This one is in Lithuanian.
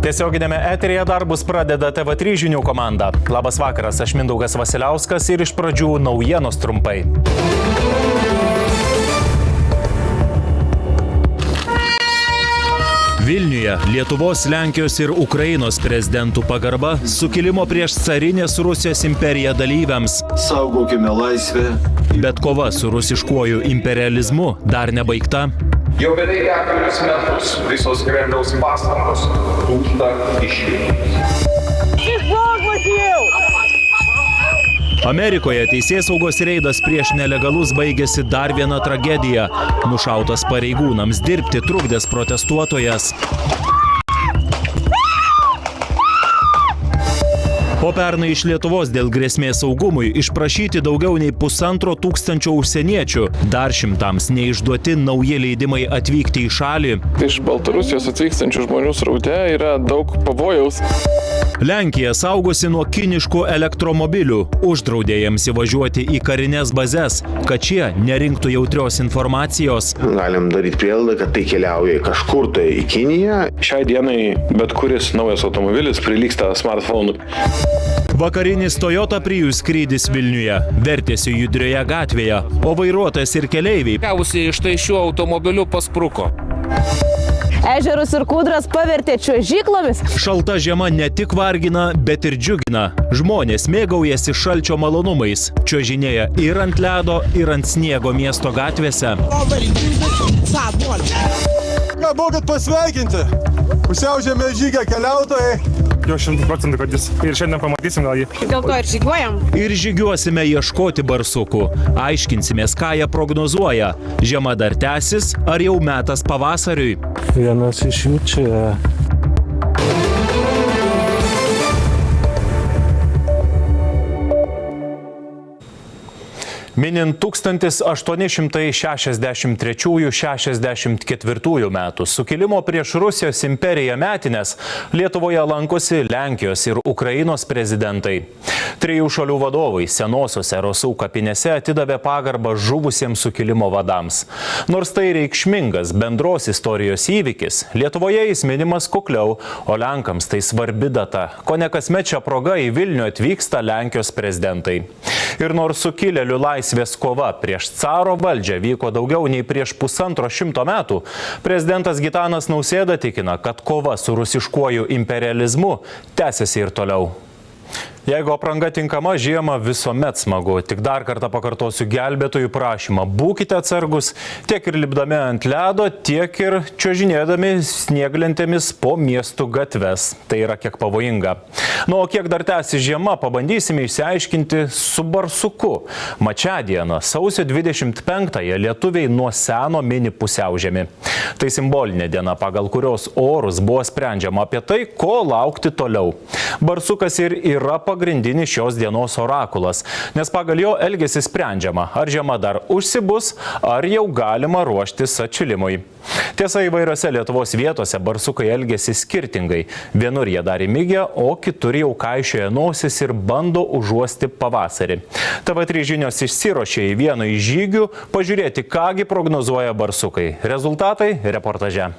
Tiesioginėme eteryje darbus pradeda TV3 žinių komanda. Labas vakaras, aš Mindaugas Vasiliauskas ir iš pradžių naujienos trumpai. Vilniuje Lietuvos, Lenkijos ir Ukrainos prezidentų pagarba sukilimo prieš carinės Rusijos imperiją dalyviams. Saugokime laisvę. Bet kova su rusiškuoju imperializmu dar nebaigta. Jau beveik 4 metus visos Kremliaus pastangos trūksta išvykti. Amerikoje teisėsaugos reidas prieš nelegalus baigėsi dar viena tragedija. Nušautas pareigūnams dirbti trukdęs protestuotojas. O pernai iš Lietuvos dėl grėsmės saugumui išprašyti daugiau nei 1,5 tūkstančio užsieniečių. Dar šimtams neišduoti nauji leidimai atvykti į šalį. Iš Baltarusijos atvykstančių žmonių sraute yra daug pavojaus. Lenkija saugosi nuo kiniškų elektromobilių, uždraudė jiems įvažiuoti į karinės bazes, kad šie nerinktų jautrios informacijos. Galim daryti prielaidą, kad tai keliauja kažkur tai į Kiniją. Šiai dienai bet kuris naujas automobilis prilygsta smartphone'ui. Vakarinis Toyota Prius skrydis Vilniuje vertėsi judrioje gatvėje, o vairuotojas ir keleiviai Kiausiai iš tai šiuo automobiliu paspruko. Ežerus ir kūdras pavertė čiuožyklomis. Šalta žiema ne tik vargina, bet ir džiugina. Žmonės mėgaujasi šalčio malonumais. Čiuožinėja ir ant ledo, ir ant sniego miesto gatvėse. Būkit pasveikinti. Pusiaužiemio žygio keliautojai. Jo 100%, kad jūs ir šiandien pamatysim gal jį. Dėl to ir žygiuojam. Ir žygiuosime ieškoti barsukų. Aiškinsimės, ką jie prognozuoja. Žiema dar tęsis, ar jau metas pavasariui? Vienas iš jų čia. Minint 1863–64 metų sukilimo prieš Rusijos imperiją metines, Lietuvoje lankosi Lenkijos ir Ukrainos prezidentai. 3 šalių vadovai senosiuose Rasų kapinėse atidavė pagarbą žuvusiems sukilimo vadams. Nors tai reikšmingas bendros istorijos įvykis, Lietuvoje jis minimas kukliau, o Lenkams tai svarbi data. Kone kasmet šią progą į Vilnių atvyksta Lenkijos prezidentai. Ir nors sukilėlių laisvės kova prieš caro valdžią vyko daugiau nei prieš 150 metų, prezidentas Gitanas Nausėda tikina, kad kova su rusiškuoju imperializmu tęsiasi ir toliau. Jeigu apranga tinkama, žiemą visuomet smagu. Tik dar kartą pakartosiu gelbėtojų prašymą. Būkite atsargus tiek ir lipdami ant ledo, tiek ir čiuožinėdami snieglentėmis po miestų gatves. Tai yra kiek pavojinga. O kiek dar tęsi žiema, pabandysime išsiaiškinti su barsuku. Mat šią dieną, sausio 25-ąją, lietuviai nuo seno mini pusiaužiemį. Tai simbolinė diena, pagal kurios orus buvo sprendžiama apie tai, ko laukti toliau. Barsukas ir yra pagrindinis šios dienos orakulas, nes pagal jo elgesį sprendžiama, ar žiema dar užsibus, ar jau galima ruoštis atšilimui. Tiesa, įvairiose Lietuvos vietose barsukai elgesi skirtingai. Vienur jie dar įmigę, o kitur jau kaišioja nosis ir bando užuosti pavasarį. TV3 žinios išsiruošė į vieną iš žygių pažiūrėti, kągi prognozuoja barsukai. Rezultatai reportaže.